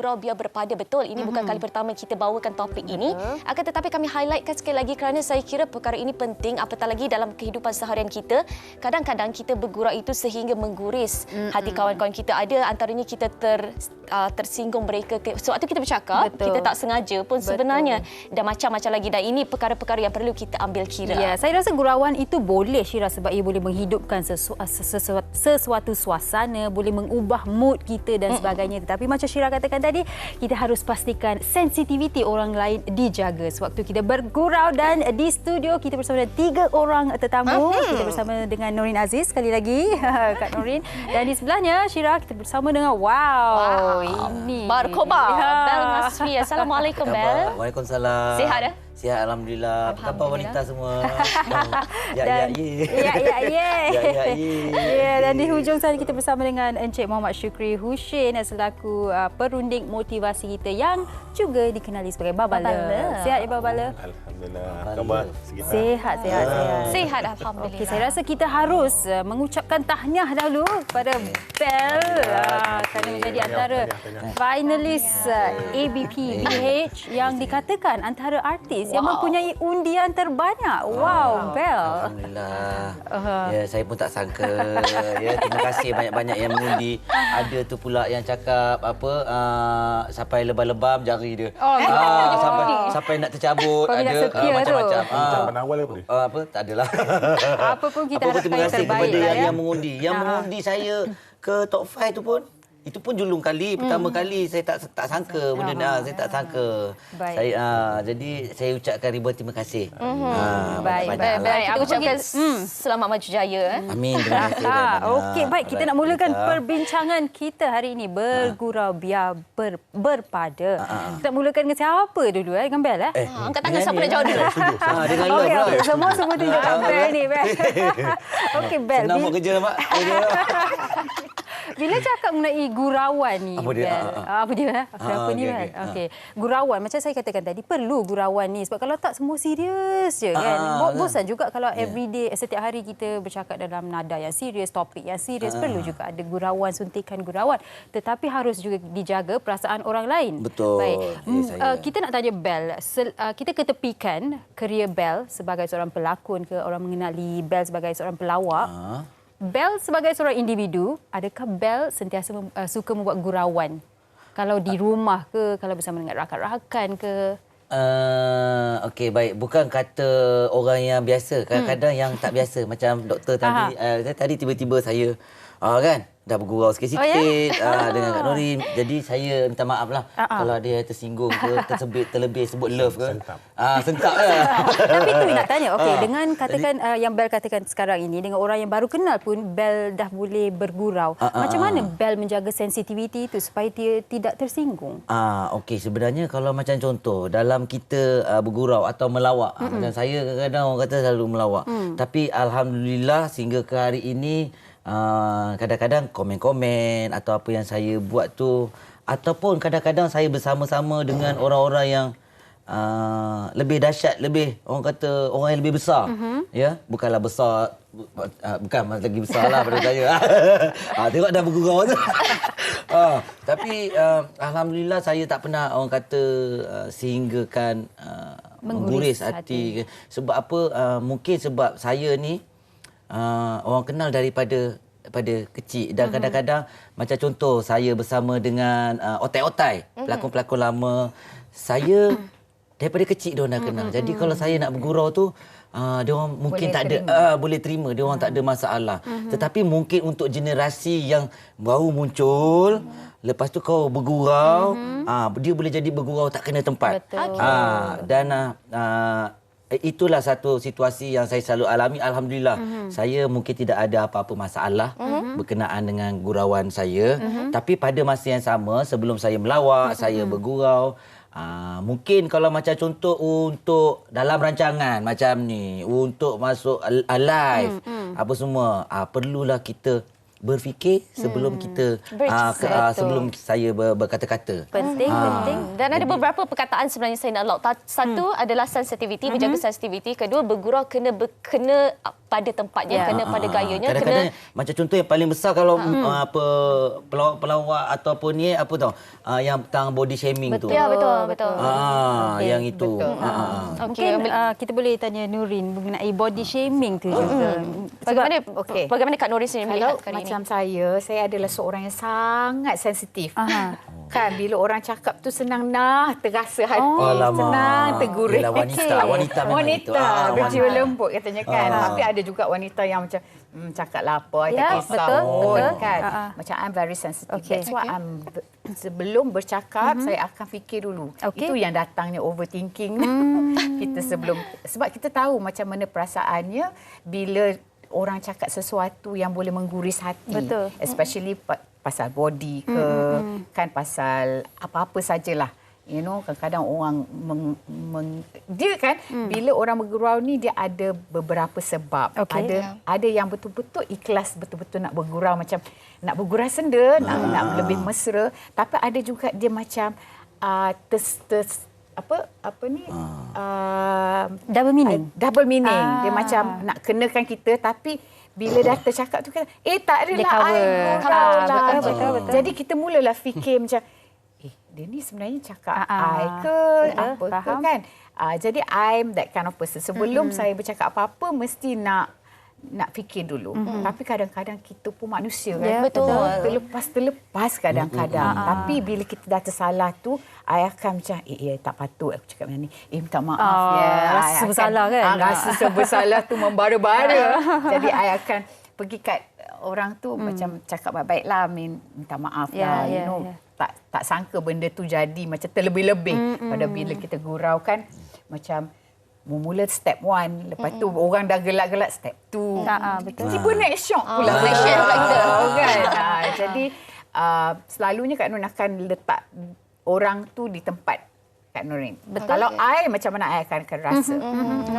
bergurau biar berpada. Betul, ini bukan kali pertama kita bawakan topik ini. Akan tetapi kami highlightkan sekali lagi kerana saya kira perkara ini penting, apatah lagi dalam kehidupan seharian kita. Kadang-kadang kita bergurau itu sehingga mengguris hati kawan-kawan kita. Ada antaranya kita tersinggung mereka. Sewaktu kita bercakap, kita tak sengaja pun sebenarnya dan macam-macam lagi. Dan ini perkara-perkara yang perlu kita ambil kira. Ya, saya rasa gurauan itu boleh, Syira, sebab ia boleh menghidupkan sesuatu suasana, boleh mengubah mood kita dan sebagainya. Tetapi macam Syira katakan tadi, kita harus pastikan sensitiviti orang lain dijaga sewaktu kita bergurau. Dan di studio kita bersama dengan 3 orang tetamu. Kita bersama dengan Norin Aziz sekali lagi, Kak Norin. Dan di sebelahnya Syira, kita bersama dengan ini Barkoba, Bel Masfi. Assalamualaikum, Bel. Waalaikumsalam. Sihat dah? Sihat, Alhamdulillah. Apa khabar wanita semua? Dan di hujung sana kita bersama dengan Encik Muhammad Syukri Husin selaku perunding motivasi kita yang juga dikenali sebagai Babala. Sihat ya Babala? Alhamdulillah. Khabar sekitar? Sihat. Sihat, Alhamdulillah. Okey, saya rasa kita harus mengucapkan tahniah dahulu kepada Bel kerana menjadi antara finalis ABP BH yang dikatakan antara artis yang mempunyai undian terbanyak. Wow, Bel. Alhamdulillah. Ya, saya pun tak sangka. Ya, terima kasih banyak-banyak yang mengundi. Ada tu pula yang cakap sampai lebam-lebam jari dia. Sampai nak tercabut. Kau ada macam-macam. Zaman awal apa? Tak adalah. Apa pun kita harapkan terima kasih yang terbaik kepada yang mengundi. Yang mengundi saya ke top 5 tu pun. Itu pun julung kali, pertama kali saya tak sangka benda ni. Saya tak sangka. Jadi saya ucapkan ribuan terima kasih. Baik. Kita ucapkan selamat maju jaya. Amin. Terima kasih. Okey, baik. Kita nak mulakan perbincangan kita hari ini. Bergurau biar berpada. Kita nak mulakan dengan siapa dulu? Dengan Bel? Angkat tangan siapa nak jawab dulu. Dengan Love lah. Okey. Semua tunjukkan Bel ni. Okey, Bel. Senang buat kerja, Mak. Bila cakap mengenai gurauan ni, Apa dia? Apa dia? Apa ni, Bel? Okey. Gurauan, macam saya katakan tadi, perlu gurauan ni. Sebab kalau tak, semua serius je kan. Bosan juga kalau everyday, setiap hari kita bercakap dalam nada yang serius, topik yang serius. Perlu juga ada gurauan, suntikan gurauan. Tetapi harus juga dijaga perasaan orang lain. Betul. Baik. Kita nak tanya Bel. Kita ketepikan kerjaya Bel sebagai seorang pelakon ke, orang mengenali Bel sebagai seorang pelawak. Bel sebagai seorang individu, adakah Bel sentiasa suka membuat gurauan? Kalau di rumah ke, kalau bersama dengan rakan-rakan ke? Okey, baik. Bukan kata orang yang biasa. Kadang-kadang yang tak biasa. Macam doktor tadi. Tadi tiba-tiba saya kan dah bergurau sikit-sikit dengan Kak Norin. Jadi saya minta maaf lah kalau ada yang tersinggung ke, terlebih sebut love ke. Sentap lah. Tapi itu nak tanya. Okey, dengan katakan yang Bel katakan sekarang ini, dengan orang yang baru kenal pun Bel dah boleh bergurau. Macam mana Bel menjaga sensitiviti itu supaya dia tidak tersinggung? Okey, sebenarnya kalau macam contoh dalam kita bergurau atau melawak, macam saya kadang-kadang orang kata selalu melawak. Tapi alhamdulillah sehingga ke hari ini kadang-kadang komen-komen atau apa yang saya buat tu, ataupun kadang-kadang saya bersama-sama dengan orang-orang yang lebih dahsyat, lebih orang kata orang yang lebih besar. Ya, bukanlah besar, bukan lagi besar lah pada saya. Tengok dah bergurau tu. Tapi alhamdulillah saya tak pernah orang kata sehinggakan mengguris hati. Sebab apa? Mungkin sebab saya ni orang kenal daripada kecil, dan kadang-kadang macam contoh saya bersama dengan otai-otai, pelakon-pelakon lama. Saya daripada kecil dia orang dah kenal. Jadi kalau saya nak bergurau tu dia orang mungkin tak ada boleh terima, dia orang tak ada masalah. Tetapi mungkin untuk generasi yang baru muncul, lepas tu kau bergurau, dia boleh jadi bergurau tak kena tempat. Dan itulah satu situasi yang saya selalu alami. Alhamdulillah, saya mungkin tidak ada apa-apa masalah berkenaan dengan gurauan saya. Tapi pada masa yang sama, sebelum saya melawak, saya bergurau. Mungkin kalau macam contoh untuk dalam rancangan macam ni, untuk masuk live, apa semua, perlulah kita berfikir sebelum kita sebelum saya berkata-kata. Penting. Dan ada beberapa perkataan sebenarnya saya nak lock. Satu adalah sensitivity, menjaga sensitivity. Kedua, bergurau kena pada tempatnya, kena pada gayanya. Kadang-kadang macam contoh yang paling besar kalau pelawak ataupun ni yang tentang body shaming tu. Ya, betul. Yang itu. Mungkin kita boleh tanya Nurin mengenai body shaming tu juga. Bagaimana Kak Nurin sendiri melihat kali ini? Macam saya adalah seorang yang sangat sensitif. Kan bila orang cakap tu senang terasa hati, senang tergurih. Wanita memang itu. Berjiwa lembut katanya kan. Tapi ada juga wanita yang macam cakap lapar, tak kisah betul. kan. Macam I'm very sensitive. That's why sebelum bercakap saya akan fikir dulu. Itu yang datangnya overthinking. Kita sebab kita tahu macam mana perasaannya bila orang cakap sesuatu yang boleh mengguris hati. Betul. Especially pasal body ke, kan pasal apa-apa sajalah. Kadang-kadang orang dia kan bila orang bergurau ni dia ada beberapa sebab. Ada yang betul-betul ikhlas, betul-betul nak bergurau, macam nak bergurau senda, nak lebih mesra, tapi ada juga dia macam double meaning. Dia macam nak kenakan kita, tapi bila dah tercakap tu kan tak adalah Betul. Jadi kita mulalah fikir macam dia ni sebenarnya cakap I ke apa ke kan. Jadi I'm that kind of person. Sebelum saya bercakap apa-apa mesti nak fikir dulu. Tapi kadang-kadang kita pun manusia kan. Betul. Terlepas kadang-kadang. Tapi bila kita dah tersalah tu, I akan macam tak patut aku cakap macam ni. Minta maaf rasa bersalah kan. Rasa bersalah tu membara-bara. Jadi I akan pergi kat orang tu macam cakap baik-baiklah, minta maaf lah. Tak sangka benda tu jadi macam terlebih-lebih pada bila kita gurau kan. Macam mula step 1, lepas tu orang dah gelak-gelak step 2. Betul. Tiba next shock pula. Kan? Jadi selalunya Kak Nur akan letak orang tu di tempat Kak Nurin. Kalau I macam mana I akan rasa.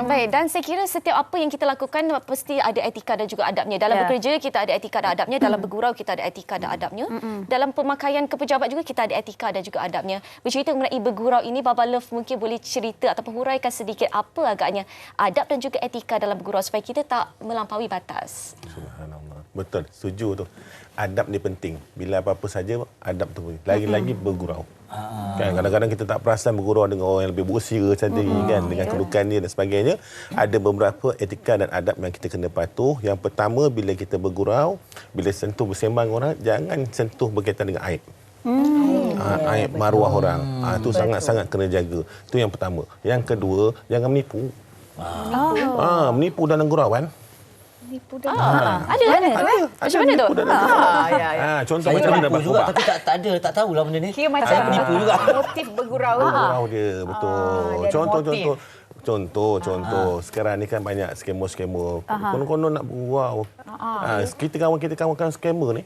Baik, dan saya kira setiap apa yang kita lakukan pasti ada etika dan juga adabnya. Dalam bekerja kita ada etika dan adabnya, dalam bergurau kita ada etika dan adabnya. Dalam pemakaian ke pejabat juga kita ada etika dan juga adabnya. Bercerita mengenai bergurau ini, Baba Love mungkin boleh cerita ataupun huraikan sedikit apa agaknya adab dan juga etika dalam bergurau supaya kita tak melampaui batas. Subhanallah. Betul, setuju tu. Adab ni penting. Bila apa-apa saja adab tu penting. Lagi-lagi bergurau. Kan kadang-kadang kita tak perasan bergurau dengan orang yang lebih berusia saja kan, dengan kedudukan dia dan sebagainya. Ada beberapa etika dan adab yang kita kena patuh. Yang pertama, bila kita bergurau, bila sentuh bersembang orang, jangan sentuh berkaitan dengan aib. Aib maruah orang. Itu sangat-sangat kena jaga. Itu yang pertama. Yang kedua, jangan menipu. Menipu dalam gurauan. Ada. Macam mana tu? Contoh Saya macam mana menipu juga tapi tak tahulah benda ni. Kira macam Saya menipu juga. motif bergurau. Bergurau dia, betul. dia ada Contoh. Sekarang ni kan banyak skema-skema. Konon-konon nak bergurau. Kita kawan skema ni.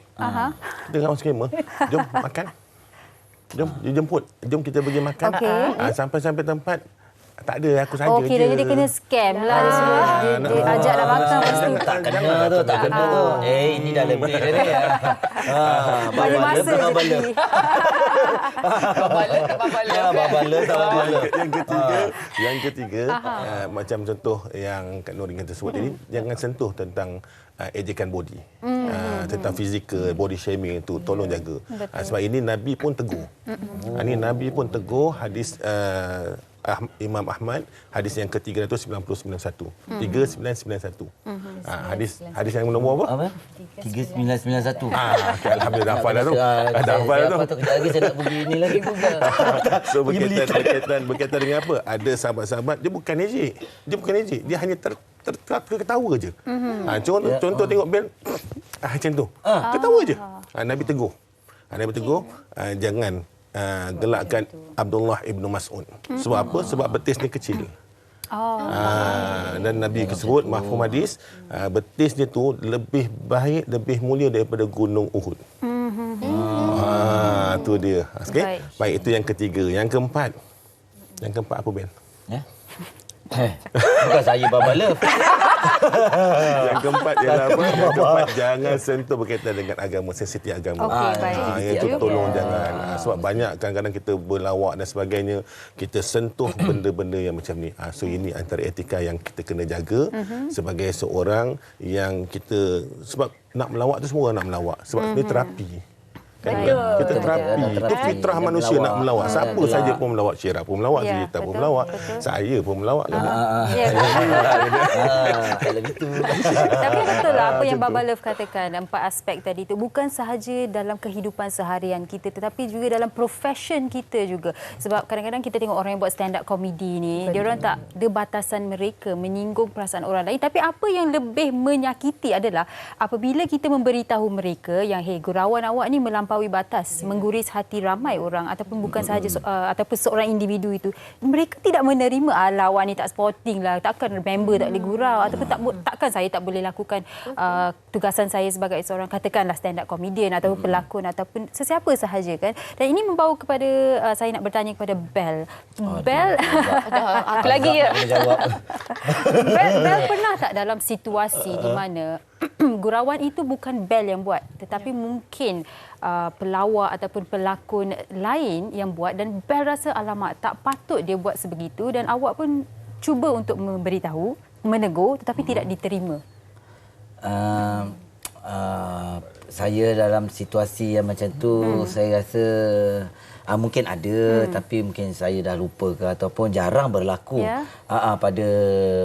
Kita kawan skema. Jom makan. Jom jemput. Jom kita pergi makan. Sampai tempat. Tak ada, aku saja je. Kiranya dia kena scam lah. Dia ajaklah makan pasti. Tak kena tu. Ini dah lebih dah ni. Banyak masa je pergi. Babala. Yang ketiga, macam contoh yang Kak Nurin kata sebut tadi, jangan sentuh tentang ejekan body. Tentang fizikal, body shaming itu, tolong jaga. Sebab ini Nabi pun tegur. Ini Nabi pun tegur, hadis Imam Ahmad, hadis yang ke-39091. 3991. Hadis yang nombor apa? 3991. Alhamdulillah dah hafal dah tu. Dah hafal dah tu. Kejap lagi saya nak pergi ni lagi Google. So berkaitan dengan apa? Ada sahabat-sahabat dia bukan ejek. Dia hanya terketawa je. Contoh tengok bel macam tu. Ketawa je. Nabi tegur. Jangan gelakkan Abdullah ibnu Mas'ud. Sebab apa? Sebab betis dia kecil. Dan Nabi sebut mafhum hadis, betis dia tu lebih baik, lebih mulia daripada gunung Uhud. Tu dia. Okay? Baik, itu yang ketiga. Yang keempat apa Ben? Bukan saya Baba Love. Yang keempat ialah apa? Yang keempat, jangan sentuh berkaitan dengan agama, sensitif agama. Okey, baik. Yang itu tolong jangan. Sebab banyak kadang-kadang kita berlawak dan sebagainya, kita sentuh benda-benda yang macam ni. So ini antara etika yang kita kena jaga sebagai seorang yang kita, sebab nak melawak tu semua orang nak melawak. Sebab ini terapi. Kan? Kita terapi. Itu fitrah manusia nak melawak. Siapa saja pun melawak. Syirah pun melawak, Zita pun melawak. Saya pun melawak. Ya, Kalau gitu. tapi betul lah apa yang Baba Love katakan, 4 aspek tadi itu bukan sahaja dalam kehidupan seharian kita tetapi juga dalam profession kita juga. Sebab kadang-kadang kita tengok orang yang buat stand up comedy ni, dia orang tak ada batasan mereka menyinggung perasaan orang lain, tapi apa yang lebih menyakiti adalah apabila kita memberitahu mereka yang gurauan awak ni melampaui batas, mengguris hati ramai orang ataupun bukan sahaja ataupun seorang individu itu, mereka tidak menerima awak ni tak sporting lah, takkan member tak boleh gurau ataupun takkan saya tak boleh lakukan tugasan saya sebagai seorang katakanlah stand up comedian ataupun pelakon ataupun sesiapa sahaja kan. Dan ini membawa kepada saya nak bertanya kepada Bel. Bel Aku lagi ya. Bel pernah tak dalam situasi di mana gurauan itu bukan Bel yang buat tetapi mungkin pelawak ataupun pelakon lain yang buat dan Bel rasa alamak tak patut dia buat sebegitu dan awak pun cuba untuk memberitahu, menegur tetapi tidak diterima? Saya dalam situasi yang macam tu, saya rasa mungkin ada tapi mungkin saya dah lupa ke ataupun jarang berlaku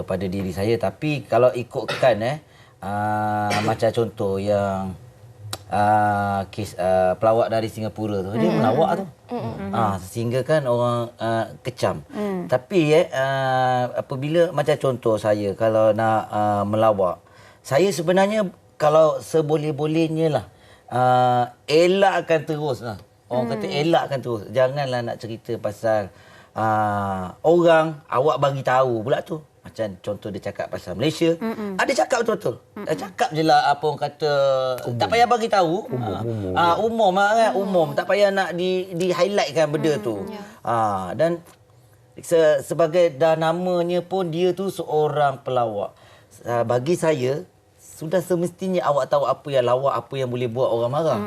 pada diri saya. Tapi kalau ikutkan macam contoh yang kes pelawak dari Singapura tu, dia melawak tu. Sehingga kan orang kecam. Tapi apabila macam contoh saya kalau nak melawak, saya sebenarnya kalau seboleh-bolehnya lah elakkan terus lah. Orang kata elakkan terus. Janganlah nak cerita pasal orang awak bagi tahu pula tu. Macam contoh dia cakap pasal Malaysia, dia cakap betul-betul. Dia cakap je lah apa orang kata, tak payah bagi tahu. Umum kan, umum. Tak payah nak di-highlightkan benda tu. Dan sebagai dah namanya pun dia tu seorang pelawak. Bagi saya, sudah semestinya awak tahu apa yang lawak, apa yang boleh buat orang marah.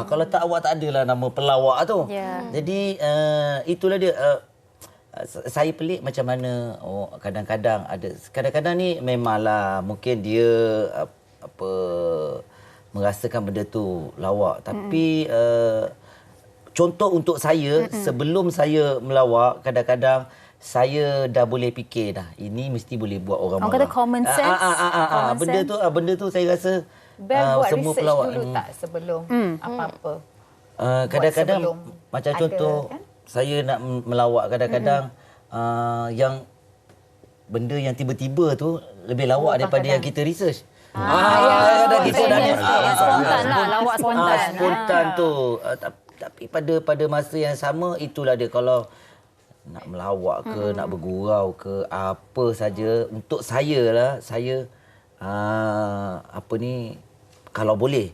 Kalau tak, awak tak adalah nama pelawak tu. Jadi itulah dia. Saya pelik macam mana kadang-kadang ni memanglah mungkin dia merasakan benda tu lawak, tapi contoh untuk saya, sebelum saya melawak, kadang-kadang saya dah boleh fikir dah ini mesti boleh buat orang marah. Orang kata common sense. Benda tu saya rasa Bel buat semua research pelawak dulu tak sebelum apa-apa? Kadang-kadang sebelum macam ada, contoh kan? Saya nak melawak kadang-kadang yang benda yang tiba-tiba tu lebih lawak daripada yang kita research. Kita dah spontan lah, lawak spontan. Spontan tu. Tapi pada masa yang sama, itulah dia, kalau nak melawak ke, nak bergurau ke, apa saja, untuk saya lah, saya kalau boleh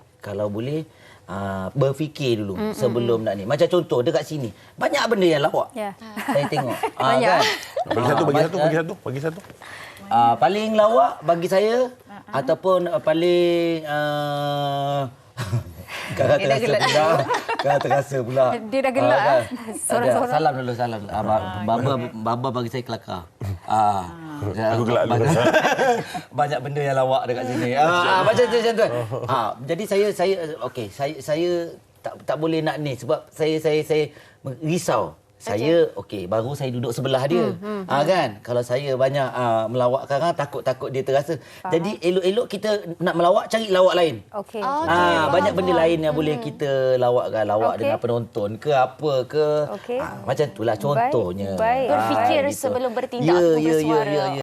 berfikir dulu sebelum nak ni. Macam contoh dekat sini, banyak benda yang lawak. Saya tengok. Banyak. Bagi satu. Paling lawak bagi saya ataupun paling Kan terasa pula. Dia dah gelak kan? Sorang-sorang. Salam dulu. Baba bagi saya kelakar. Aku gelak dulu. Banyak benda yang lawak dekat sini. Macam tu. Jadi saya tak boleh nak ni sebab saya risau. Saya baru saya duduk sebelah dia. Kan kalau saya banyak melawakkan takut dia terasa. Jadi elok-elok kita nak melawak, cari lawak lain. Banyak benda lain yang boleh kita lawakkan, dengan penonton ke apa ke. Macam itulah contohnya. Berfikir sebelum bertindak, bersuara.